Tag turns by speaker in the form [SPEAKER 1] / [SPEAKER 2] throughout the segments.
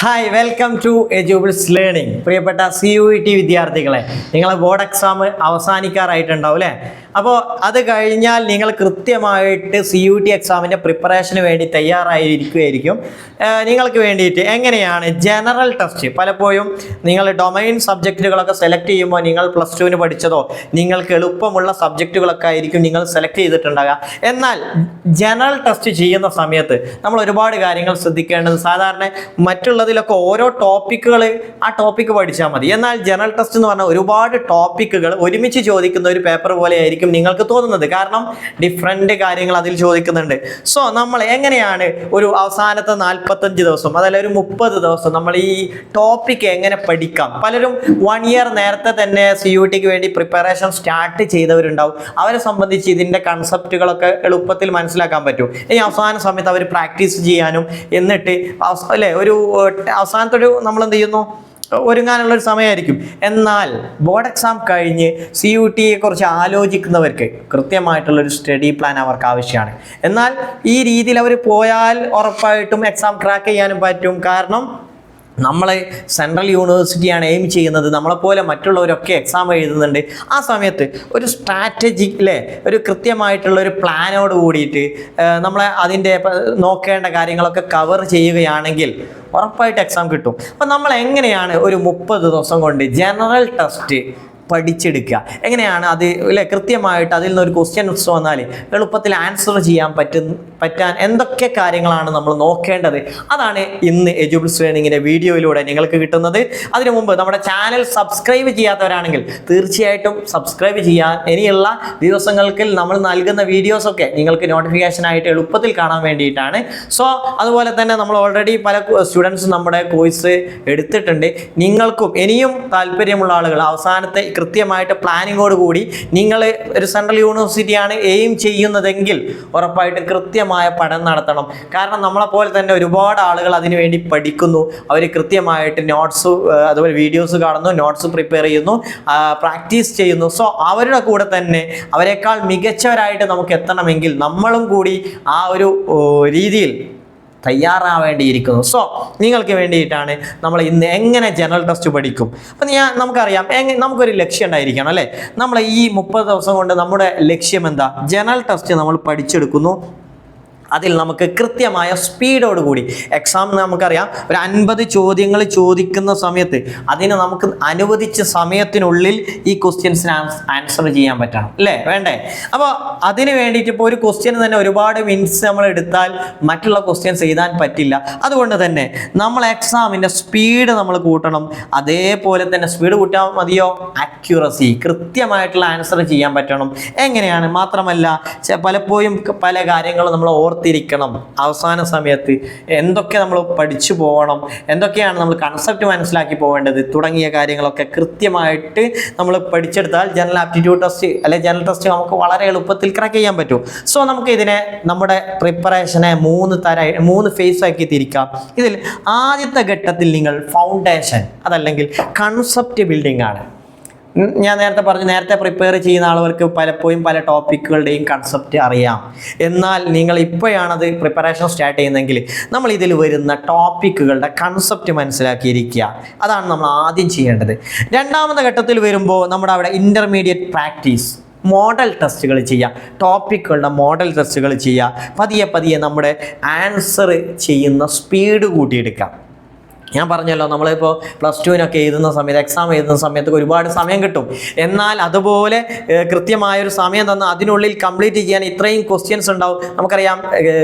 [SPEAKER 1] Hi welcome to Edubbles learning. പ്രിയപ്പെട്ട CUET വിദ്യാർത്ഥികളെ, നിങ്ങളെ ബോർഡ് എക്സാം അവസാനിക്കാറായിട്ടുണ്ടാവും അല്ലേ? അപ്പോൾ അത് കഴിഞ്ഞാൽ നിങ്ങൾ കൃത്യമായിട്ട് CUET എക്സാമിൻ്റെ പ്രിപ്പറേഷന് വേണ്ടി തയ്യാറായിരിക്കുമായിരിക്കും. നിങ്ങൾക്ക് വേണ്ടിയിട്ട് എങ്ങനെയാണ് ജനറൽ ടെസ്റ്റ്, പലപ്പോഴും നിങ്ങൾ ഡൊമൈൻ സബ്ജക്റ്റുകളൊക്കെ സെലക്ട് ചെയ്യുമ്പോൾ നിങ്ങൾ +2 പഠിച്ചതോ നിങ്ങൾക്ക് എളുപ്പമുള്ള സബ്ജക്റ്റുകളൊക്കെ ആയിരിക്കും നിങ്ങൾ സെലക്ട് ചെയ്തിട്ടുണ്ടാകുക. എന്നാൽ ജനറൽ ടെസ്റ്റ് ചെയ്യുന്ന സമയത്ത് നമ്മൾ ഒരുപാട് കാര്യങ്ങൾ ശ്രദ്ധിക്കേണ്ടത്, സാധാരണ മറ്റുള്ളതിലൊക്കെ ഓരോ ടോപ്പിക്കുകൾ ആ ടോപ്പിക്ക് പഠിച്ചാൽ മതി. എന്നാൽ ജനറൽ ടെസ്റ്റ് എന്ന് പറഞ്ഞാൽ ഒരുപാട് ടോപ്പിക്കുകൾ ഒരുമിച്ച് ചോദിക്കുന്ന ഒരു പേപ്പർ പോലെ ആയിരിക്കും നിങ്ങൾക്ക് തോന്നുന്നത്. കാരണം ഡിഫറെൻ്റ് കാര്യങ്ങൾ അതിൽ ചോദിക്കുന്നുണ്ട്. സോ നമ്മൾ എങ്ങനെയാണ് ഒരു അവസാനത്തെ 45 ദിവസം അതല്ല ഒരു 30 ദിവസം നമ്മൾ ഈ ടോപ്പിക്ക് എങ്ങനെ പഠിക്കാം? പലരും 1 ഇയർ നേരത്തെ തന്നെ CUETക്ക് വേണ്ടി പ്രിപ്പറേഷൻ സ്റ്റാർട്ട് ചെയ്തവരുണ്ടാവും. അവരെ സംബന്ധിച്ച് ഇതിൻ്റെ കൺസെപ്റ്റുകളൊക്കെ എളുപ്പത്തിൽ മനസ്സിലാക്കാൻ പറ്റും. ഈ അവസാന സമയത്ത് അവർ പ്രാക്ടീസ് ചെയ്യാനും എന്നിട്ട് അല്ലേ ഒരു അവസാനത്തൊരു നമ്മൾ എന്ത് ചെയ്യുന്നു, ഒരുങ്ങാനുള്ളൊരു സമയമായിരിക്കും. എന്നാൽ ബോർഡ് എക്സാം കഴിഞ്ഞ് CUETയെ കുറിച്ച് ആലോചിക്കുന്നവർക്ക് കൃത്യമായിട്ടുള്ളൊരു സ്റ്റഡി പ്ലാൻ അവർക്ക് ആവശ്യമാണ്. എന്നാൽ ഈ രീതിയിൽ അവർ പോയാൽ ഉറപ്പായിട്ടും എക്സാം ക്രാക്ക് ചെയ്യാനും പറ്റും. കാരണം നമ്മൾ സെൻട്രൽ യൂണിവേഴ്സിറ്റിയാണ് എയിം ചെയ്യുന്നത്. നമ്മളെപ്പോലെ മറ്റുള്ളവരൊക്കെ എക്സാം എഴുതുന്നുണ്ട്. ആ സമയത്ത് ഒരു സ്ട്രാറ്റജിക് അല്ലേ, ഒരു കൃത്യമായിട്ടുള്ള ഒരു പ്ലാനോട് കൂടിയിട്ട് നമ്മൾ അതിൻ്റെ നോക്കേണ്ട കാര്യങ്ങളൊക്കെ കവർ ചെയ്യുകയാണെങ്കിൽ ഉറപ്പായിട്ട് എക്സാം കിട്ടും. അപ്പം നമ്മൾ എങ്ങനെയാണ് ഒരു 30 ദിവസം കൊണ്ട് ജനറൽ ടെസ്റ്റ് പഠിച്ചെടുക്കുക, എങ്ങനെയാണ് അത് അല്ലേ കൃത്യമായിട്ട് അതിൽ നിന്നൊരു ക്വസ്റ്റ്യൻസ് വന്നാൽ എളുപ്പത്തിൽ ആൻസർ ചെയ്യാൻ പറ്റാൻ എന്തൊക്കെ കാര്യങ്ങളാണ് നമ്മൾ നോക്കേണ്ടത്? അതാണ് ഇന്ന് എജുബിൾസ് ലേണിങ്ങിൻ്റെ വീഡിയോയിലൂടെ നിങ്ങൾക്ക് കിട്ടുന്നത്. അതിനു മുമ്പ് നമ്മുടെ ചാനൽ സബ്സ്ക്രൈബ് ചെയ്യാത്തവരാണെങ്കിൽ തീർച്ചയായിട്ടും സബ്സ്ക്രൈബ് ചെയ്യാൻ, ഇനിയുള്ള ദിവസങ്ങൾക്ക് നമ്മൾ നൽകുന്ന വീഡിയോസൊക്കെ നിങ്ങൾക്ക് നോട്ടിഫിക്കേഷനായിട്ട് എളുപ്പത്തിൽ കാണാൻ വേണ്ടിയിട്ടാണ്. സോ അതുപോലെ തന്നെ നമ്മൾ ഓൾറെഡി പല സ്റ്റുഡൻസ് നമ്മുടെ കോഴ്സ് എടുത്തിട്ടുണ്ട്. നിങ്ങൾക്കും ഇനിയും താല്പര്യമുള്ള ആളുകൾ അവസാനത്തെ കൃത്യമായിട്ട് പ്ലാനിങ്ങോട് കൂടി നിങ്ങൾ ഒരു സെൻട്രൽ യൂണിവേഴ്സിറ്റിയാണ് എയിം ചെയ്യുന്നതെങ്കിൽ ഉറപ്പായിട്ടും കൃത്യമായ പഠനം നടത്തണം. കാരണം നമ്മളെപ്പോലെ തന്നെ ഒരുപാട് ആളുകൾ അതിനു വേണ്ടി പഠിക്കുന്നു. അവർ കൃത്യമായിട്ട് നോട്ട്സ് അതുപോലെ വീഡിയോസ് കാണുന്നു, നോട്ട്സ് പ്രിപ്പയർ ചെയ്യുന്നു, പ്രാക്ടീസ് ചെയ്യുന്നു. സോ അവരുടെ കൂടെ തന്നെ അവരെക്കാൾ മികച്ചവരായിട്ട് നമുക്ക് എത്തണമെങ്കിൽ നമ്മളും കൂടി ആ ഒരു രീതിയിൽ തയ്യാറാവേണ്ടിയിരിക്കുന്നു. സോ നിങ്ങൾക്ക് വേണ്ടിയിട്ടാണ് നമ്മൾ ഇന്ന് എങ്ങനെ ജനറൽ ടെസ്റ്റ് പഠിക്കും. അപ്പം നമുക്കറിയാം നമുക്കൊരു ലക്ഷ്യം ഉണ്ടായിരിക്കണം അല്ലേ? നമ്മൾ ഈ 30 ദിവസം കൊണ്ട് നമ്മുടെ ലക്ഷ്യം എന്താ? ജനറൽ ടെസ്റ്റ് നമ്മൾ പഠിച്ചെടുക്കുന്നു. അതിൽ നമുക്ക് കൃത്യമായ സ്പീഡോടുകൂടി എക്സാം നമുക്കറിയാം ഒരു 50 ചോദ്യങ്ങൾ ചോദിക്കുന്ന സമയത്ത് അതിന് നമുക്ക് അനുവദിച്ച സമയത്തിനുള്ളിൽ ഈ ക്വസ്റ്റ്യൻസിന് ആൻസർ ചെയ്യാൻ പറ്റണം അല്ലേ? വേണ്ടേ? അപ്പോൾ അതിന് വേണ്ടിയിട്ട് ഇപ്പോൾ ഒരു ക്വസ്റ്റ്യൻ തന്നെ ഒരുപാട് മിനിറ്റ്സ് നമ്മൾ എടുത്താൽ മറ്റുള്ള ക്വസ്റ്റ്യൻസ് എഴുതാൻ പറ്റില്ല. അതുകൊണ്ട് തന്നെ നമ്മൾ എക്സാമിൻ്റെ സ്പീഡ് നമ്മൾ കൂട്ടണം. അതേപോലെ തന്നെ സ്പീഡ് കൂട്ടാൻ മതിയോ, അക്യുറസി, കൃത്യമായിട്ടുള്ള ആൻസർ ചെയ്യാൻ പറ്റണം. എങ്ങനെയാണ്? മാത്രമല്ല പലപ്പോഴും പല കാര്യങ്ങളും നമ്മൾ ഓർത്തിരിക്കണം. അവസാന സമയത്ത് എന്തൊക്കെ നമ്മൾ പഠിച്ചു പോകണം, എന്തൊക്കെയാണ് നമ്മൾ കൺസെപ്റ്റ് മനസ്സിലാക്കി പോകേണ്ടത് തുടങ്ങിയ കാര്യങ്ങളൊക്കെ കൃത്യമായിട്ട് നമ്മൾ പഠിച്ചെടുത്താൽ ജനറൽ ആപ്റ്റിറ്റ്യൂഡ് ടെസ്റ്റ് അല്ലെ ജനറൽ ടെസ്റ്റ് നമുക്ക് വളരെ എളുപ്പത്തിൽ ക്രാക്ക് ചെയ്യാൻ പറ്റും. സോ നമുക്ക് ഇതിനെ നമ്മുടെ പ്രിപ്പറേഷനെ 3 ഫേസ് ആക്കി തിരിക്കാം. ഇതിൽ ആദ്യത്തെ ഘട്ടത്തിൽ നിങ്ങൾ ഫൗണ്ടേഷൻ അതല്ലെങ്കിൽ കൺസെപ്റ്റ് ബിൽഡിംഗ് ആണ്. ഞാൻ നേരത്തെ പറഞ്ഞു, നേരത്തെ പ്രിപ്പയർ ചെയ്യുന്ന ആളുകൾക്ക് പലപ്പോഴും പല ടോപ്പിക്കുകളുടെയും കൺസെപ്റ്റ് അറിയാം. എന്നാൽ നിങ്ങൾ ഇപ്പോഴാണത് പ്രിപ്പറേഷൻ സ്റ്റാർട്ട് ചെയ്യുന്നതെങ്കിൽ നമ്മൾ ഇതിൽ വരുന്ന ടോപ്പിക്കുകളുടെ കൺസെപ്റ്റ് മനസ്സിലാക്കിയിരിക്കുക. അതാണ് നമ്മൾ ആദ്യം ചെയ്യേണ്ടത്. രണ്ടാമത്തെ ഘട്ടത്തിൽ വരുമ്പോൾ നമ്മുടെ അവിടെ ഇൻ്റർമീഡിയറ്റ് പ്രാക്ടീസ്, മോഡൽ ടെസ്റ്റുകൾ ചെയ്യുക, ടോപ്പിക്കുകളുടെ മോഡൽ ടെസ്റ്റുകൾ ചെയ്യുക. പതിയെ നമ്മുടെ ആൻസർ ചെയ്യുന്ന സ്പീഡ് കൂട്ടിയെടുക്കാം. ഞാൻ പറഞ്ഞല്ലോ, നമ്മളിപ്പോൾ +2നൊക്കെ എഴുതുന്ന സമയത്ത് എക്സാം എഴുതുന്ന സമയത്ത് ഒരുപാട് സമയം കിട്ടും. എന്നാൽ അതുപോലെ കൃത്യമായൊരു സമയം തന്നാൽ അതിനുള്ളിൽ കംപ്ലീറ്റ് ചെയ്യാൻ ഇത്രയും ക്വസ്റ്റ്യൻസ് ഉണ്ടാവും. നമുക്കറിയാം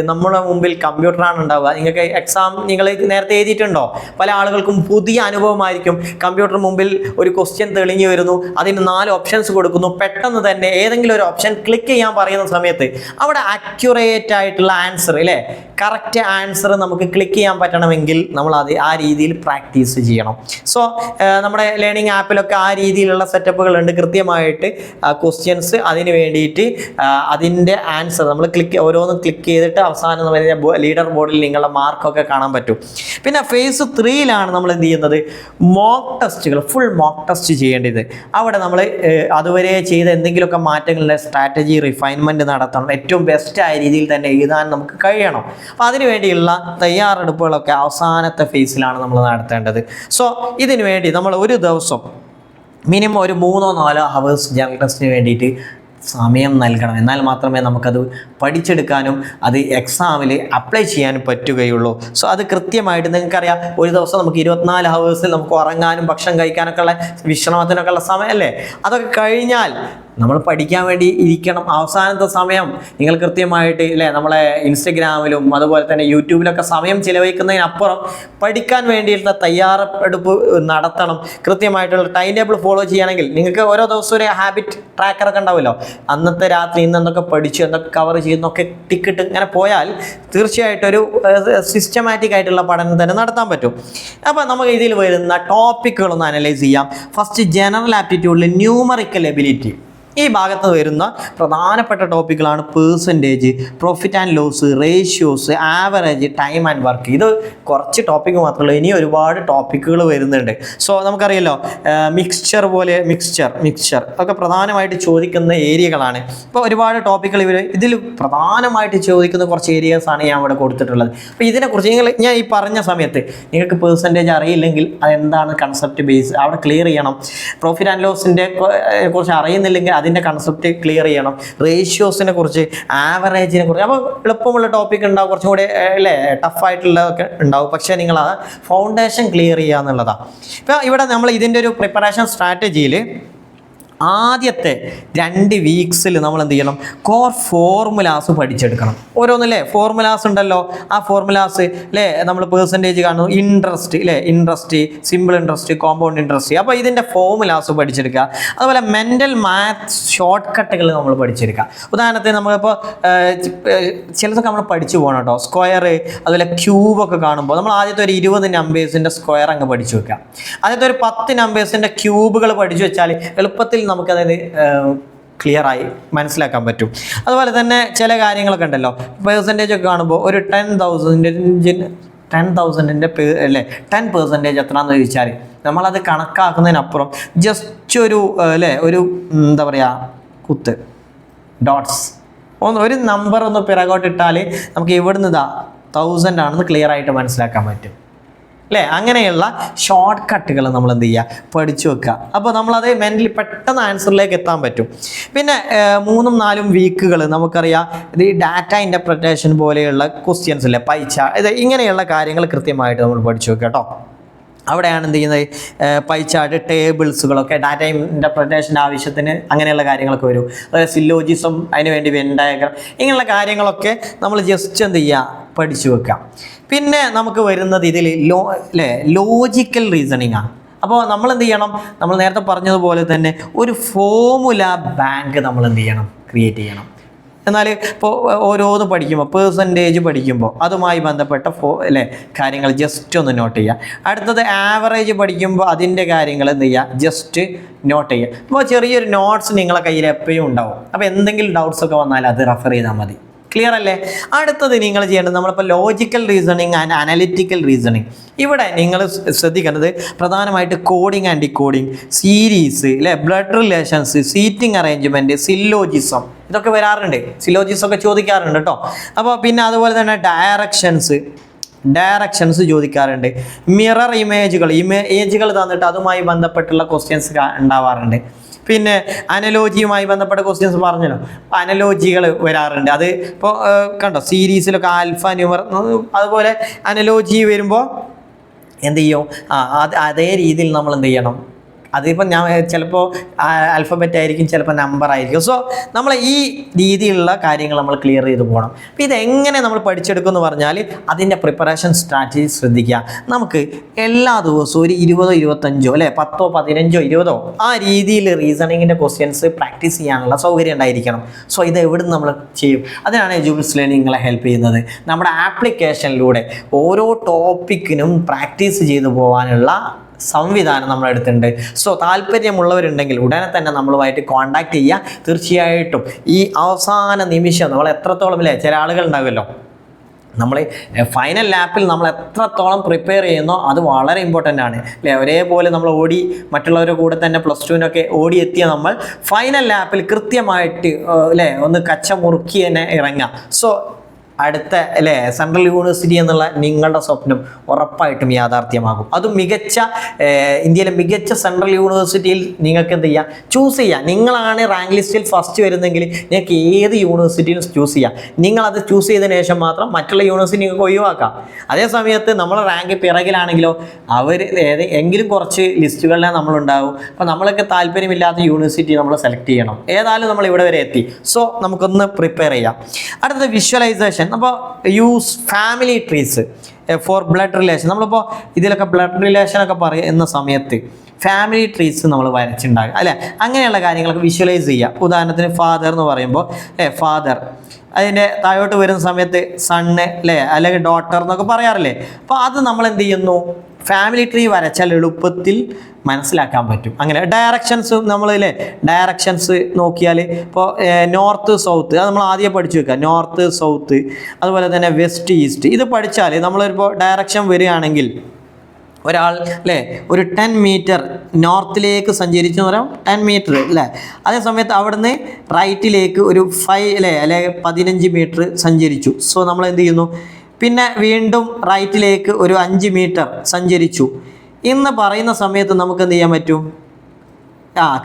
[SPEAKER 1] നമ്മുടെ മുമ്പിൽ കമ്പ്യൂട്ടറാണ് ഉണ്ടാവുക. നിങ്ങൾക്ക് എക്സാം നിങ്ങൾ നേരത്തെ എഴുതിയിട്ടുണ്ടോ? പല ആളുകൾക്കും പുതിയ അനുഭവമായിരിക്കും. കമ്പ്യൂട്ടർ മുമ്പിൽ ഒരു ക്വസ്റ്റ്യൻ തെളിഞ്ഞു വരുന്നു, അതിന് 4 ഓപ്ഷൻസ് കൊടുക്കുന്നു. പെട്ടെന്ന് തന്നെ ഏതെങ്കിലും ഒരു ഓപ്ഷൻ ക്ലിക്ക് ചെയ്യാൻ പറയുന്ന സമയത്ത് അവിടെ അക്യുറേറ്റ് ആയിട്ടുള്ള ആൻസർ അല്ലേ, കറക്റ്റ് ആൻസർ നമുക്ക് ക്ലിക്ക് ചെയ്യാൻ പറ്റണമെങ്കിൽ നമ്മൾ ആ രീതിയിൽ പ്രാക്ടീസ് ചെയ്യണം. സോ നമ്മുടെ ലേണിംഗ് ആപ്പിലൊക്കെ ആ രീതിയിലുള്ള സെറ്റപ്പുകളുണ്ട്. കൃത്യമായിട്ട് ക്വസ്റ്റ്യൻസ് അതിന് വേണ്ടിയിട്ട് അതിൻ്റെ ആൻസർ നമ്മൾ ഓരോന്നും ക്ലിക്ക് ചെയ്തിട്ട് അവസാനം ലീഡർ ബോർഡിൽ നിങ്ങളുടെ മാർക്കൊക്കെ കാണാൻ പറ്റും. പിന്നെ ഫേസ് 3ലാണ് നമ്മൾ എന്ത് ചെയ്യുന്നത്, മോക്ക് ടെസ്റ്റുകൾ, ഫുൾ മോക്ക് ടെസ്റ്റ് ചെയ്യേണ്ടത്. അവിടെ നമ്മൾ അതുവരെ ചെയ്ത എന്തെങ്കിലുമൊക്കെ മാറ്റങ്ങളുടെ സ്ട്രാറ്റജി റിഫൈൻമെൻറ്റ് നടത്തണം. ഏറ്റവും ബെസ്റ്റായ രീതിയിൽ തന്നെ എഴുതാൻ നമുക്ക് കഴിയണം. അപ്പോൾ അതിനുവേണ്ടിയുള്ള തയ്യാറെടുപ്പുകളൊക്കെ അവസാനത്തെ ഫേസിലാണ് നമ്മൾ നമ്മൾ നടത്തേണ്ടത്. സോ ഇതിനു വേണ്ടി നമ്മൾ ഒരു ദിവസം മിനിമം ഒരു 3-4 hours ജനറൽ ടെസ്റ്റിന് വേണ്ടിയിട്ട് സമയം നൽകണം. എന്നാൽ മാത്രമേ നമുക്കത് പഠിച്ചെടുക്കാനും അത് എക്സാമിൽ അപ്ലൈ ചെയ്യാനും പറ്റുകയുള്ളൂ. സോ അത് കൃത്യമായിട്ട് നിങ്ങൾക്കറിയാം, ഒരു ദിവസം നമുക്ക് 24 hours നമുക്ക് ഉറങ്ങാനും ഭക്ഷണം കഴിക്കാനൊക്കെ ഉള്ള വിശ്രമത്തിനൊക്കെ ഉള്ള സമയമല്ലേ. അതൊക്കെ കഴിഞ്ഞാൽ നമ്മൾ പഠിക്കാൻ വേണ്ടി ഇരിക്കണം. അവസാനത്തെ സമയം നിങ്ങൾ കൃത്യമായിട്ട് ഇല്ലേ നമ്മളെ ഇൻസ്റ്റഗ്രാമിലും അതുപോലെ തന്നെ യൂട്യൂബിലൊക്കെ സമയം ചിലവഴിക്കുന്നതിനപ്പുറം പഠിക്കാൻ വേണ്ടിയിട്ടുള്ള തയ്യാറെടുപ്പ് നടത്തണം. കൃത്യമായിട്ടുള്ള ടൈം ടേബിൾ ഫോളോ ചെയ്യുകയാണെങ്കിൽ നിങ്ങൾക്ക് ഓരോ ദിവസവും ഒരു ഹാബിറ്റ് ട്രാക്കറൊക്കെ ഉണ്ടാവുമല്ലോ. അന്നത്തെ രാത്രി ഇന്നെന്തൊക്കെ പഠിച്ചു, എന്തൊക്കെ കവർ ചെയ്യുന്നൊക്കെ ടിക്കിട്ട് ഇങ്ങനെ പോയാൽ തീർച്ചയായിട്ടും ഒരു സിസ്റ്റമാറ്റിക് ആയിട്ടുള്ള പഠനം തന്നെ നടത്താൻ പറ്റും. അപ്പോൾ നമുക്ക് ഇതിൽ വരുന്ന ടോപ്പിക്കുകളൊന്ന് അനലൈസ് ചെയ്യാം. ഫസ്റ്റ് ജനറൽ ആപ്റ്റിറ്റ്യൂഡിൽ ന്യൂമറിക്കൽ എബിലിറ്റി. ഈ ഭാഗത്ത് വരുന്ന പ്രധാനപ്പെട്ട ടോപ്പിക്കുകളാണ് percentage, profit and loss, ratios, average, time and work. ഇത് കുറച്ച് ടോപ്പിക്ക് മാത്രമേ ഉള്ളൂ, ഇനി ഒരുപാട് ടോപ്പിക്കുകൾ വരുന്നുണ്ട്. സോ നമുക്കറിയാലോ മിക്സ്ചർ ഒക്കെ പ്രധാനമായിട്ട് ചോദിക്കുന്ന ഏരിയകളാണ്. ഇപ്പോൾ ഒരുപാട് ടോപ്പിക്കുകൾ ഇതിൽ പ്രധാനമായിട്ട് ചോദിക്കുന്ന കുറച്ച് ഏരിയാസാണ് ഞാൻ ഇവിടെ കൊടുത്തിട്ടുള്ളത്. അപ്പോൾ ഇതിനെക്കുറിച്ച് ഞാൻ ഈ പറഞ്ഞ സമയത്ത് നിങ്ങൾക്ക് പേഴ്സൻറ്റേജ് അറിയില്ലെങ്കിൽ അതെന്താണ് കൺസെപ്റ്റ് ബേസ് അവിടെ ക്ലിയർ ചെയ്യണം. പ്രോഫിറ്റ് ആൻഡ് ലോസിൻ്റെ കുറിച്ച് അറിയുന്നില്ലെങ്കിൽ അതിൻ്റെ കൺസെപ്റ്റ് ക്ലിയർ ചെയ്യണം. റേഷ്യോസിനെ കുറിച്ച്, ആവറേജിനെ കുറിച്ച്. അപ്പോൾ എളുപ്പമുള്ള ടോപ്പിക് ഉണ്ടാവും, കുറച്ചും കൂടി അല്ലേ ടഫായിട്ടുള്ളതൊക്കെ ഉണ്ടാവും. പക്ഷേ നിങ്ങൾ ആ ഫൗണ്ടേഷൻ ക്ലിയർ ചെയ്യുക എന്നുള്ളതാണ്. ഇപ്പോൾ ഇവിടെ നമ്മൾ ഇതിൻ്റെ ഒരു പ്രിപ്പറേഷൻ സ്ട്രാറ്റജിയിൽ ആദ്യത്തെ 2 വീക്സിൽ നമ്മൾ എന്ത് ചെയ്യണം, കോർ ഫോർമുലാസ് പഠിച്ചെടുക്കണം. ഓരോന്നല്ലേ ഫോർമുലാസ് ഉണ്ടല്ലോ, ആ ഫോർമുലാസ് അല്ലേ നമ്മൾ പേഴ്സൻറ്റേജ് കാണുന്നു, ഇൻട്രസ്റ്റ് അല്ലേ, interest, simple interest, compound interest. അപ്പോൾ ഇതിൻ്റെ ഫോർമുലാസ് പഠിച്ചെടുക്കുക. അതുപോലെ മെൻ്റൽ മാത്സ് ഷോർട്ട് കട്ടുകൾ നമ്മൾ പഠിച്ചെടുക്കുക. ഉദാഹരണത്തിന് നമ്മളിപ്പോൾ ചിലതൊക്കെ നമ്മൾ പഠിച്ചു പോകണം കേട്ടോ. സ്ക്വയർ അതുപോലെ ക്യൂബൊക്കെ കാണുമ്പോൾ നമ്മൾ ആദ്യത്തെ ഒരു 20 നമ്പേഴ്സിൻ്റെ സ്ക്വയർ അങ്ങ് പഠിച്ചു വെക്കുക. ആദ്യത്തെ ഒരു 10 നമ്പേഴ്സിൻ്റെ ക്യൂബുകൾ പഠിച്ചു വെച്ചാൽ എളുപ്പത്തിൽ നമുക്കത് ക്ലിയറായി മനസ്സിലാക്കാൻ പറ്റും. അതുപോലെ തന്നെ ചില കാര്യങ്ങളൊക്കെ ഉണ്ടല്ലോ, പേഴ്സൻറ്റേജ് ഒക്കെ കാണുമ്പോൾ ഒരു 10,000-ൻ്റെ അല്ലേ 10% എത്രയാണെന്ന് ചോദിച്ചാൽ നമ്മളത് കണക്കാക്കുന്നതിനപ്പുറം ജസ്റ്റ് ഒരു അല്ലേ ഒരു എന്താ പറയുക കുത്ത് ഡോട്ട്സ് ഒരു നമ്പർ ഒന്ന് പിറകോട്ടിട്ടാൽ നമുക്ക് ഇവിടുന്ന് 1000 ആണെന്ന് ക്ലിയർ ആയിട്ട് മനസ്സിലാക്കാൻ പറ്റും അല്ലേ. അങ്ങനെയുള്ള ഷോർട്ട് കട്ടുകൾ നമ്മൾ എന്ത് ചെയ്യുക, പഠിച്ചു വെക്കുക. അപ്പോൾ നമ്മളത് മെൻ്റലി പെട്ടെന്ന് ആൻസറിലേക്ക് എത്താൻ പറ്റും. പിന്നെ 3-4 വീക്കുകൾ നമുക്കറിയാം ഇത് ഈ ഡാറ്റ ഇൻ്റർപ്രിറ്റേഷൻ പോലെയുള്ള ക്വസ്റ്റ്യൻസ് ഇല്ലേ, പൈച്ച ഇത് ഇങ്ങനെയുള്ള കാര്യങ്ങൾ കൃത്യമായിട്ട് നമ്മൾ പഠിച്ചു വെക്കുക കേട്ടോ. അവിടെയാണ് എന്ത് ചെയ്യുന്നത്, പൈച്ചാർട്ട്, ടേബിൾസുകളൊക്കെ ഡാറ്റ ഇൻ്റർപ്രിറ്റേഷൻ്റെ ആവശ്യത്തിന് അങ്ങനെയുള്ള കാര്യങ്ങളൊക്കെ വരും. അതായത് സില്ലോജിസം, അതിന് വേണ്ടി വെൻ ഡയഗ്രം, ഇങ്ങനെയുള്ള കാര്യങ്ങളൊക്കെ നമ്മൾ ജസ്റ്റ് എന്ത് ചെയ്യുക, പഠിച്ചു വെക്കാം. പിന്നെ നമുക്ക് വരുന്നത് ഇതിൽ ലോജിക്കൽ റീസണിങ് ആണ്. അപ്പോൾ നമ്മൾ എന്ത് ചെയ്യണം, നമ്മൾ നേരത്തെ പറഞ്ഞതുപോലെ തന്നെ ഒരു ഫോർമുല ബാങ്ക് നമ്മൾ എന്ത് ചെയ്യണം, ക്രിയേറ്റ് ചെയ്യണം. എന്നാൽ ഇപ്പോൾ ഓരോന്ന് പഠിക്കുമ്പോൾ പേഴ്സൻറ്റേജ് പഠിക്കുമ്പോൾ അതുമായി ബന്ധപ്പെട്ട കാര്യങ്ങൾ ജസ്റ്റ് ഒന്ന് നോട്ട് ചെയ്യുക. അടുത്തത് ആവറേജ് പഠിക്കുമ്പോൾ അതിൻ്റെ കാര്യങ്ങൾ എന്ത് ചെയ്യുക, ജസ്റ്റ് നോട്ട് ചെയ്യുക. അപ്പോൾ ചെറിയൊരു നോട്ട്സ് നിങ്ങളെ കയ്യിൽ എപ്പോഴും ഉണ്ടാവും. അപ്പോൾ എന്തെങ്കിലും ഡൗട്ട്സൊക്കെ വന്നാൽ അത് റെഫർ ചെയ്താൽ മതി. ക്ലിയർ അല്ലേ? അടുത്തത് നിങ്ങൾ ചെയ്യേണ്ടത് നമ്മളിപ്പോൾ logical reasoning and analytical reasoning. ഇവിടെ നിങ്ങൾ ശ്രദ്ധിക്കേണ്ടത് പ്രധാനമായിട്ട് കോഡിങ് ആൻഡ് ഡിക്കോഡിങ്, സീരീസ് അല്ലേ, blood relations, seating arrangement, syllogism, ഇതൊക്കെ വരാറുണ്ട്. സില്ലോജിസം ഒക്കെ ചോദിക്കാറുണ്ട് കേട്ടോ. അപ്പോൾ പിന്നെ അതുപോലെ തന്നെ ഡയറക്ഷൻസ് ചോദിക്കാറുണ്ട്. മിറർ ഇമേജുകൾ തന്നിട്ട് അതുമായി ബന്ധപ്പെട്ടുള്ള ക്വസ്റ്റ്യൻസ് ഉണ്ടാവാറുണ്ട്. പിന്നെ അനലോജിയുമായി ബന്ധപ്പെട്ട ക്വസ്റ്റ്യൻസ് പറഞ്ഞല്ലോ, അനലോജികൾ വരാറുണ്ട്. അത് ഇപ്പോൾ കണ്ടോ സീരീസിലൊക്കെ ആൽഫ ന്യൂമർ, അതുപോലെ അനലോജി വരുമ്പോൾ എന്ത് ചെയ്യും, അതേ രീതിയിൽ നമ്മൾ എന്ത് ചെയ്യണം, അതിപ്പോൾ ഞാൻ ചിലപ്പോൾ ആൽഫബറ്റ് ആയിരിക്കും, ചിലപ്പോൾ നമ്പർ ആയിരിക്കും. സോ നമ്മൾ ഈ രീതിയിലുള്ള കാര്യങ്ങൾ നമ്മൾ ക്ലിയർ ചെയ്ത് പോകണം. അപ്പോൾ ഇതെങ്ങനെ നമ്മൾ പഠിച്ചെടുക്കും എന്ന് പറഞ്ഞാൽ അതിൻ്റെ പ്രിപ്പറേഷൻ സ്ട്രാറ്റജി ശ്രദ്ധിക്കുക. നമുക്ക് എല്ലാ ദിവസവും ഒരു 20-25 അല്ലേ 10-15-20 ആ രീതിയിൽ റീസണിങ്ങിൻ്റെ ക്വസ്റ്റ്യൻസ് പ്രാക്ടീസ് ചെയ്യാനുള്ള സൗകര്യം ഉണ്ടായിരിക്കണം. സോ ഇത് എവിടെ നിന്ന് നമ്മൾ ചെയ്യും? അതിനാണ് എജുബിൾസ് ലേണിംഗ് നിങ്ങളെ ഹെൽപ്പ് ചെയ്യുന്നത്. നമ്മുടെ ആപ്ലിക്കേഷനിലൂടെ ഓരോ ടോപ്പിക്കിനും പ്രാക്ടീസ് ചെയ്തു പോകാനുള്ള സംവിധാനം നമ്മളെടുത്തിട്ടുണ്ട്. സോ താല്പര്യമുള്ളവരുണ്ടെങ്കിൽ ഉടനെ തന്നെ നമ്മളുമായിട്ട് കോൺടാക്ട് ചെയ്യുക. തീർച്ചയായിട്ടും ഈ അവസാന നിമിഷം നമ്മൾ എത്രത്തോളം അല്ലേ, ചില ആളുകൾ ഉണ്ടാകുമല്ലോ, നമ്മൾ ഫൈനൽ ലാപ്പിൽ നമ്മൾ എത്രത്തോളം പ്രിപ്പയർ ചെയ്യുന്നോ അത് വളരെ ഇമ്പോർട്ടൻ്റ് ആണ് അല്ലേ. ഒരേപോലെ നമ്മൾ മറ്റുള്ളവരുടെ കൂടെ തന്നെ +2-നൊക്കെ എത്തിയ നമ്മൾ ഫൈനൽ ലാപ്പിൽ കൃത്യമായിട്ട് അല്ലേ ഒന്ന് കച്ച മുറുക്കി തന്നെ ഇറങ്ങുക. സോ അടുത്ത അല്ലേ സെൻട്രൽ യൂണിവേഴ്സിറ്റി എന്നുള്ള നിങ്ങളുടെ സ്വപ്നം ഉറപ്പായിട്ടും യാഥാർത്ഥ്യമാകും. അതും മികച്ച ഇന്ത്യയിലെ മികച്ച സെൻട്രൽ യൂണിവേഴ്സിറ്റിയിൽ നിങ്ങൾക്ക് എന്ത് ചെയ്യാം, ചൂസ് ചെയ്യാം. നിങ്ങളാണ് റാങ്ക് ലിസ്റ്റിൽ ഫസ്റ്റ് വരുന്നെങ്കിൽ നിങ്ങൾക്ക് ഏത് യൂണിവേഴ്സിറ്റിയിലും ചൂസ് ചെയ്യാം. നിങ്ങളത് ചൂസ് ചെയ്തതിന് ശേഷം മാത്രം മറ്റുള്ള യൂണിവേഴ്സിറ്റി നിങ്ങൾക്ക് ഒഴിവാക്കാം. അതേ സമയത്ത് നമ്മൾ റാങ്ക് പിറകിലാണെങ്കിലോ അവർ എങ്കിലും കുറച്ച് ലിസ്റ്റുകളിലെ നമ്മളുണ്ടാവും. അപ്പോൾ നമ്മളൊക്കെ താല്പര്യമില്ലാത്ത യൂണിവേഴ്സിറ്റി നമ്മൾ സെലക്ട് ചെയ്യണം. ഏതായാലും നമ്മൾ ഇവിടെ വരെ എത്തി. സോ നമുക്കൊന്ന് പ്രിപ്പയർ ചെയ്യാം. അടുത്തത് വിഷ്വലൈസേഷൻ. അപ്പോൾ use family trees four blood relation. നമ്മളിപ്പോൾ ഇതിലൊക്കെ ബ്ലഡ് റിലേഷനൊക്കെ പറയുന്ന സമയത്ത് ഫാമിലി ട്രീസ് നമ്മൾ വരച്ചിട്ടുണ്ടാകും അല്ലേ. അങ്ങനെയുള്ള കാര്യങ്ങളൊക്കെ വിഷ്വലൈസ് ചെയ്യുക. ഉദാഹരണത്തിന് ഫാദർ എന്ന് പറയുമ്പോൾ ഫാദർ, അതിൻ്റെ താഴോട്ട് വരുന്ന സമയത്ത് സണ്ണ് അല്ലേ, അല്ലെങ്കിൽ ഡോട്ടർ എന്നൊക്കെ പറയാറില്ലേ. അപ്പോൾ അത് നമ്മൾ എന്ത് ചെയ്യുന്നു, ഫാമിലി ട്രീ വരച്ചാൽ എളുപ്പത്തിൽ മനസ്സിലാക്കാൻ പറ്റും. അങ്ങനെ ഡയറക്ഷൻസ് നമ്മളില്ലേ, ഡയറക്ഷൻസ് നോക്കിയാൽ ഇപ്പോൾ നോർത്ത് സൗത്ത് അത് നമ്മൾ ആദ്യം പഠിച്ചു വെക്കുക. നോർത്ത് സൗത്ത്, അതുപോലെ തന്നെ വെസ്റ്റ് ഈസ്റ്റ്, ഇത് പഠിച്ചാൽ നമ്മളിപ്പോൾ ഡയറക്ഷൻ വരികയാണെങ്കിൽ ഒരാൾ അല്ലേ ഒരു 10 മീറ്റർ നോർത്തിലേക്ക് സഞ്ചരിച്ചു എന്ന് പറയാം, 10 മീറ്റർ അല്ലേ. അതേ സമയത്ത് അവിടുന്ന് റൈറ്റിലേക്ക് ഒരു 5 അല്ലെങ്കിൽ 15 മീറ്റർ സഞ്ചരിച്ചു. സോ നമ്മൾ എന്ത് ചെയ്യുന്നു, പിന്നെ വീണ്ടും റൈറ്റിലേക്ക് ഒരു 5 മീറ്റർ സഞ്ചരിച്ചു എന്ന് പറയുന്ന സമയത്ത് നമുക്ക് എന്ത് ചെയ്യാൻ പറ്റും,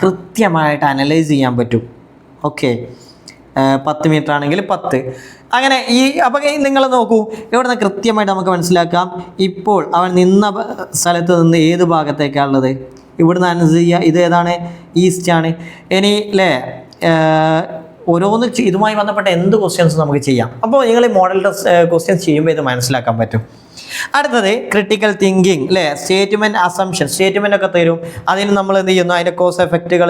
[SPEAKER 1] കൃത്യമായിട്ട് അനലൈസ് ചെയ്യാൻ പറ്റും. ഓക്കെ, 10 മീറ്റർ ആണെങ്കിൽ 10 അങ്ങനെ. അപ്പോൾ നിങ്ങൾ നോക്കൂ, ഇവിടെ നിന്ന് കൃത്യമായിട്ട് നമുക്ക് മനസ്സിലാക്കാം ഇപ്പോൾ അവൻ നിന്ന സ്ഥലത്ത് നിന്ന് ഏത് ഭാഗത്തേക്കാണുള്ളത്. ഇവിടുന്ന് അനലൈസ് ചെയ്യുക, ഇത് ഏതാണ്, ഈസ്റ്റ് ആണ്. ഇനി അല്ലേ ഓരോന്ന് ഇതുമായി ബന്ധപ്പെട്ട എന്ത് ക്വസ്റ്റ്യൻസ് നമുക്ക് ചെയ്യാം. അപ്പോൾ നിങ്ങൾ ഈ മോഡൽ ക്വസ്റ്റ്യൻസ് ചെയ്യുമ്പോൾ ഇത് മനസ്സിലാക്കാൻ പറ്റും. അടുത്തത് ക്രിട്ടിക്കൽ തിങ്കിങ് അല്ലേ, സ്റ്റേറ്റ്മെൻറ്റ് അസംഷൻ. സ്റ്റേറ്റ്മെൻ്റ് ഒക്കെ തരും, അതിന് നമ്മൾ എന്ത് ചെയ്യുന്നു, അതിൻ്റെ കോസ് എഫക്റ്റുകൾ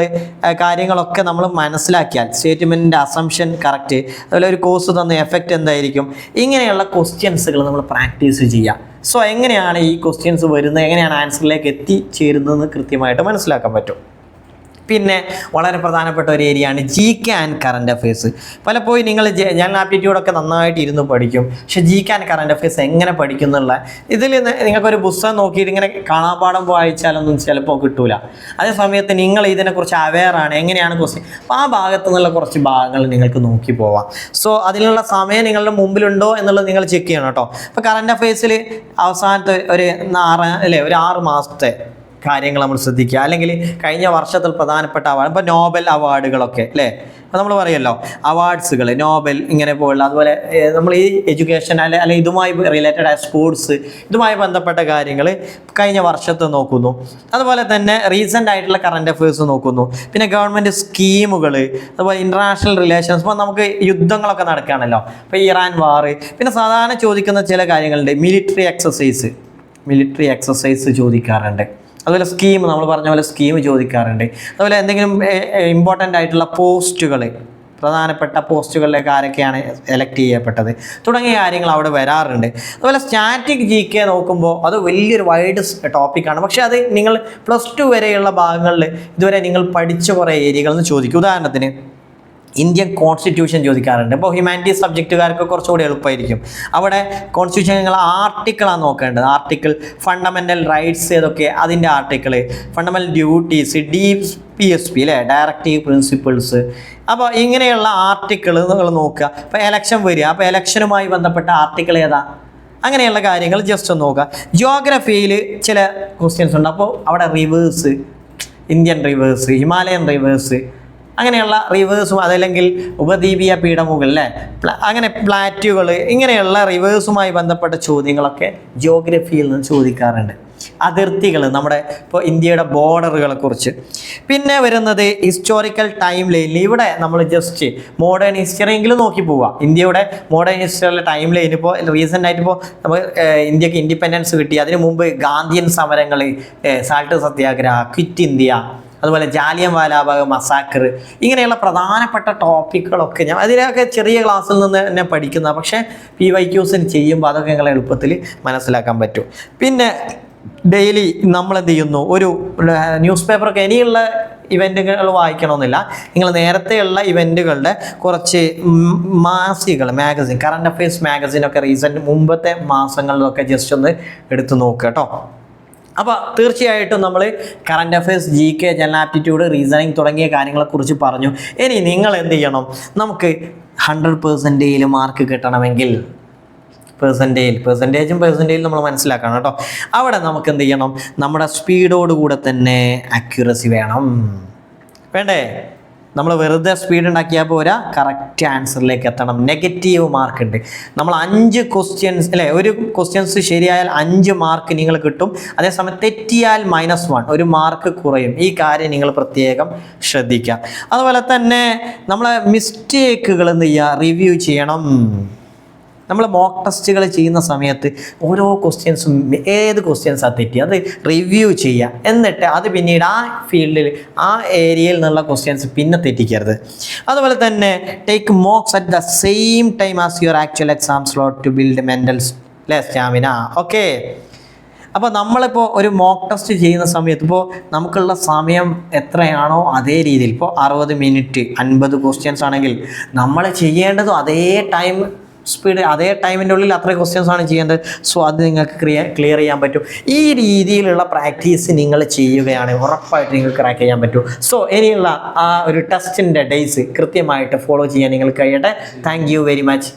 [SPEAKER 1] കാര്യങ്ങളൊക്കെ നമ്മൾ മനസ്സിലാക്കിയാൽ സ്റ്റേറ്റ്മെൻറ്റിൻ്റെ അസംഷൻ കറക്റ്റ്, അതുപോലെ ഒരു കോസ് തന്ന എഫക്റ്റ് എന്തായിരിക്കും, ഇങ്ങനെയുള്ള ക്വസ്റ്റ്യൻസുകൾ നമ്മൾ പ്രാക്ടീസ് ചെയ്യുക. സോ എങ്ങനെയാണ് ഈ ക്വസ്റ്റ്യൻസ് വരുന്നത്, എങ്ങനെയാണ് ആൻസറിലേക്ക് എത്തിച്ചേരുന്നതെന്ന് കൃത്യമായിട്ട് മനസ്സിലാക്കാൻ പറ്റും. പിന്നെ വളരെ പ്രധാനപ്പെട്ട ഒരു ഏരിയയാണ് GK ആൻഡ് കറണ്ട് അഫയേഴ്സ്. പലപ്പോഴും നിങ്ങൾ ജനറൽ ആപ്റ്റിറ്റ്യൂഡൊക്കെ നന്നായിട്ട് ഇരുന്ന് പഠിക്കും, പക്ഷെ GK ആൻഡ് കറണ്ട് അഫയേഴ്സ് എങ്ങനെ പഠിക്കും എന്നുള്ള ഇതിൽ നിങ്ങൾക്കൊരു പുസ്തകം നോക്കിയിട്ട് ഇങ്ങനെ കാണാപ്പാഠം വായിച്ചാലൊന്നും ചിലപ്പോൾ കിട്ടൂല. അതേ സമയത്ത് നിങ്ങൾ ഇതിനെക്കുറിച്ച് അവെയറാണ്, എങ്ങനെയാണ് ക്വസ്റ്റ്യൻ, അപ്പോൾ ആ ഭാഗത്തു നിന്നുള്ള കുറച്ച് ഭാഗങ്ങൾ നിങ്ങൾക്ക് നോക്കി പോവാം. സോ അതിനുള്ള സമയം നിങ്ങളുടെ മുമ്പിലുണ്ടോ എന്നുള്ളത് നിങ്ങൾ ചെക്ക് ചെയ്യണം കേട്ടോ. അപ്പോൾ കറണ്ട് അഫയേഴ്സിൽ അവസാനത്തെ ഒരു 6 മാസത്തെ കാര്യങ്ങൾ നമ്മൾ ശ്രദ്ധിക്കുക. അല്ലെങ്കിൽ കഴിഞ്ഞ വർഷത്തിൽ പ്രധാനപ്പെട്ട അവാർഡ്, ഇപ്പോൾ നോബൽ അവാർഡുകളൊക്കെ അല്ലേ, അപ്പോൾ നമ്മൾ പറയുമല്ലോ അവാർഡ്സുകൾ, നോബൽ ഇങ്ങനെ പോലുള്ള, അതുപോലെ നമ്മൾ ഈ എഡ്യൂക്കേഷൻ അല്ലെങ്കിൽ ഇതുമായി റിലേറ്റഡ് ആയ സ്പോർട്സ്, ഇതുമായി ബന്ധപ്പെട്ട കാര്യങ്ങൾ കഴിഞ്ഞ വർഷത്തെ നോക്കുന്നു. അതുപോലെ തന്നെ റീസെൻ്റ് ആയിട്ടുള്ള കറണ്ട് അഫയേഴ്സ് നോക്കുന്നു. പിന്നെ ഗവൺമെൻറ് സ്കീമുകൾ, അതുപോലെ ഇൻ്റർനാഷണൽ റിലേഷൻസ്. ഇപ്പോൾ നമുക്ക് യുദ്ധങ്ങളൊക്കെ നടക്കുകയാണല്ലോ, ഇപ്പോൾ ഇറാൻ വാർ. പിന്നെ സാധാരണ ചോദിക്കുന്ന ചില കാര്യങ്ങളുണ്ട്, മിലിറ്ററി എക്സസൈസ് ചോദിക്കാറുണ്ട്. അതുപോലെ സ്കീം, നമ്മൾ പറഞ്ഞ പോലെ സ്കീം ചോദിക്കാറുണ്ട്. അതുപോലെ എന്തെങ്കിലും ഇമ്പോർട്ടൻ്റ് ആയിട്ടുള്ള പോസ്റ്റുകൾ, പ്രധാനപ്പെട്ട പോസ്റ്റുകളിലേക്ക് ആരൊക്കെയാണ് എലക്ട് ചെയ്യപ്പെട്ടത് തുടങ്ങിയ കാര്യങ്ങൾ അവിടെ വരാറുണ്ട്. അതുപോലെ സ്റ്റാറ്റിക് GK നോക്കുമ്പോൾ അത് വലിയൊരു വൈഡ് ടോപ്പിക്കാണ്. പക്ഷേ അത് നിങ്ങൾ +2 വരെയുള്ള ഭാഗങ്ങളിൽ ഇതുവരെ നിങ്ങൾ പഠിച്ച കുറേ ഏരിയകളിൽ നിന്ന് ചോദിക്കും. ഉദാഹരണത്തിന് ഇന്ത്യൻ കോൺസ്റ്റിറ്റ്യൂഷൻ ചോദിക്കാറുണ്ട്. ഇപ്പോൾ ഹ്യൂമാനിറ്റീസ് സബ്ജക്റ്റുകാർക്ക് കുറച്ചുകൂടി എളുപ്പമായിരിക്കും. അവിടെ കോൺസ്റ്റിറ്റ്യൂഷൻ നിങ്ങൾ ആർട്ടിക്കിളാണ് നോക്കേണ്ടത്. ആർട്ടിക്കിൾ, ഫണ്ടമെൻ്റൽ റൈറ്റ്സ് ഏതൊക്കെ, അതിൻ്റെ ആർട്ടിക്കിൾ, ഫണ്ടമെൻ്റൽ ഡ്യൂട്ടീസ്, DPSP അല്ലേ, ഡയറക്റ്റീവ് പ്രിൻസിപ്പിൾസ്. അപ്പോൾ ഇങ്ങനെയുള്ള ആർട്ടിക്കിൾ നിങ്ങൾ നോക്കുക. ഇപ്പോൾ എലക്ഷൻ വരിക, അപ്പോൾ എലക്ഷനുമായി ബന്ധപ്പെട്ട ആർട്ടിക്കിൾ ഏതാ, അങ്ങനെയുള്ള കാര്യങ്ങൾ ജസ്റ്റ് ഒന്ന് നോക്കുക. ജിയോഗ്രഫിയിൽ ചില ക്വസ്റ്റ്യൻസ് ഉണ്ട്. അപ്പോൾ അവിടെ reverse, Indian reverse, Himalayan reverse, അങ്ങനെയുള്ള റിവേഴ്സും, അതല്ലെങ്കിൽ ഉപദ്വീപീയ പീഠമുകൾ അല്ലേ, അങ്ങനെ പ്ലാറ്റുകൾ, ഇങ്ങനെയുള്ള റിവേഴ്സുമായി ബന്ധപ്പെട്ട ചോദ്യങ്ങളൊക്കെ ജിയോഗ്രഫിയിൽ നിന്ന് ചോദിക്കാറുണ്ട്. അതിർത്തികൾ, നമ്മുടെ ഇപ്പോൾ ഇന്ത്യയുടെ ബോർഡറുകളെ കുറിച്ച്. പിന്നെ വരുന്നത് ഹിസ്റ്റോറിക്കൽ ടൈം ലൈനിൽ. ഇവിടെ നമ്മൾ ജസ്റ്റ് മോഡേൺ ഹിസ്റ്ററിയെങ്കിലും നോക്കി പോവുക. ഇന്ത്യയുടെ മോഡേൺ ഹിസ്റ്ററിയിലെ ടൈം ലൈൻ, ഇപ്പോൾ റീസെൻ്റ് ആയിട്ട് ഇപ്പോൾ നമ്മൾ ഇന്ത്യക്ക് ഇൻഡിപെൻഡൻസ് കിട്ടി, അതിനു മുമ്പ് ഗാന്ധിയൻ സമരങ്ങൾ, സാൾട്ട് സത്യാഗ്രഹ, ക്വിറ്റ് ഇന്ത്യ, അതുപോലെ ജാലിയൻവാലാബാഗ് മസാക്കർ, ഇങ്ങനെയുള്ള പ്രധാനപ്പെട്ട ടോപ്പിക്കുകളൊക്കെ ഞാൻ അതിലൊക്കെ ചെറിയ ക്ലാസ്സിൽ നിന്ന് തന്നെ പഠിക്കുന്ന, പക്ഷേ PYQസിന് ചെയ്യുമ്പോൾ അതൊക്കെ നിങ്ങളെ എളുപ്പത്തിൽ മനസ്സിലാക്കാൻ പറ്റും. പിന്നെ ഡെയിലി നമ്മൾ എന്ത് ചെയ്യുന്നു, ഒരു ന്യൂസ് പേപ്പറൊക്കെ ഇനിയുള്ള ഇവൻറ്റുകൾ വായിക്കണമെന്നില്ല, നിങ്ങൾ നേരത്തെയുള്ള ഇവൻറ്റുകളുടെ കുറച്ച് മാസികകൾ, കറണ്ട് അഫയേഴ്സ് മാഗസിനൊക്കെ മുമ്പത്തെ മാസങ്ങളിലൊക്കെ ജസ്റ്റ് ഒന്ന് എടുത്ത് നോക്കുക കേട്ടോ. അപ്പോൾ തീർച്ചയായിട്ടും നമ്മൾ current affairs, GK, general aptitude, reasoning തുടങ്ങിയ കാര്യങ്ങളെക്കുറിച്ച് പറഞ്ഞു. ഇനി നിങ്ങൾ എന്ത് ചെയ്യണം, നമുക്ക് 100% മാർക്ക് കിട്ടണമെങ്കിൽ പെർസെൻറ്റേജും നമ്മൾ മനസ്സിലാക്കണം കേട്ടോ. അവിടെ നമുക്ക് എന്ത് ചെയ്യണം, നമ്മുടെ സ്പീഡോടുകൂടെ തന്നെ അക്യുറസി വേണ്ടേ? നമ്മൾ വെറുതെ സ്പീഡ് ഉണ്ടാക്കിയാൽ പോരാ, കറക്റ്റ് ആൻസറിലേക്ക് എത്തണം. നെഗറ്റീവ് മാർക്ക് ഉണ്ട്. നമ്മൾ 5 ക്വസ്റ്റ്യൻസ് അല്ലേ, ഒരു ക്വസ്റ്റ്യൻസ് ശരിയായാൽ 5 മാർക്ക് നിങ്ങൾ കിട്ടും. അതേസമയം തെറ്റിയാൽ -1 ഒരു മാർക്ക് കുറയും. ഈ കാര്യം നിങ്ങൾ പ്രത്യേകം ശ്രദ്ധിക്കുക. അതുപോലെ തന്നെ നമ്മളെ മിസ്റ്റേക്കുകൾ എന്ത് ചെയ്യുക, റിവ്യൂ ചെയ്യണം. നമ്മൾ മോക്ക് ടെസ്റ്റുകൾ ചെയ്യുന്ന സമയത്ത് ഓരോ ക്വസ്റ്റ്യൻസും ഏത് ക്വസ്റ്റ്യൻസാണ് തെറ്റി അത് റിവ്യൂ ചെയ്യുക. എന്നിട്ട് അത് പിന്നീട് ആ ഫീൽഡിൽ ആ ഏരിയയിൽ നിന്നുള്ള ക്വസ്റ്റ്യൻസ് പിന്നെ തെറ്റിക്കരുത്. അതുപോലെ തന്നെ take mocks at the same time as your actual exam slot to build mental stamina. Okay, അപ്പോൾ നമ്മളിപ്പോൾ ഒരു മോക്ക് ടെസ്റ്റ് ചെയ്യുന്ന സമയത്ത് ഇപ്പോൾ നമുക്കുള്ള സമയം എത്രയാണോ അതേ രീതിയിൽ, ഇപ്പോൾ 60 മിനിറ്റ് 50 ക്വസ്റ്റ്യൻസ് ആണെങ്കിൽ നമ്മൾ ചെയ്യേണ്ടതും അതേ ടൈം സ്പീഡ്, അതേ ടൈമിൻ്റെ ഉള്ളിൽ അത്ര ക്വസ്റ്റ്യൻസ് ആണ് ചെയ്യേണ്ടത്. സോ അത് നിങ്ങൾക്ക് ക്ലിയർ ചെയ്യാൻ പറ്റും. ഈ രീതിയിലുള്ള പ്രാക്ടീസ് നിങ്ങൾ ചെയ്യുകയാണെങ്കിൽ ഉറപ്പായിട്ട് നിങ്ങൾക്ക് ക്രാക്ക് ചെയ്യാൻ പറ്റും. സോ ഇനിയുള്ള ആ ഒരു ടെസ്റ്റിൻ്റെ ഡേയ്സ് കൃത്യമായിട്ട് ഫോളോ ചെയ്യാൻ നിങ്ങൾക്ക് കഴിയട്ടെ. Thank you very much.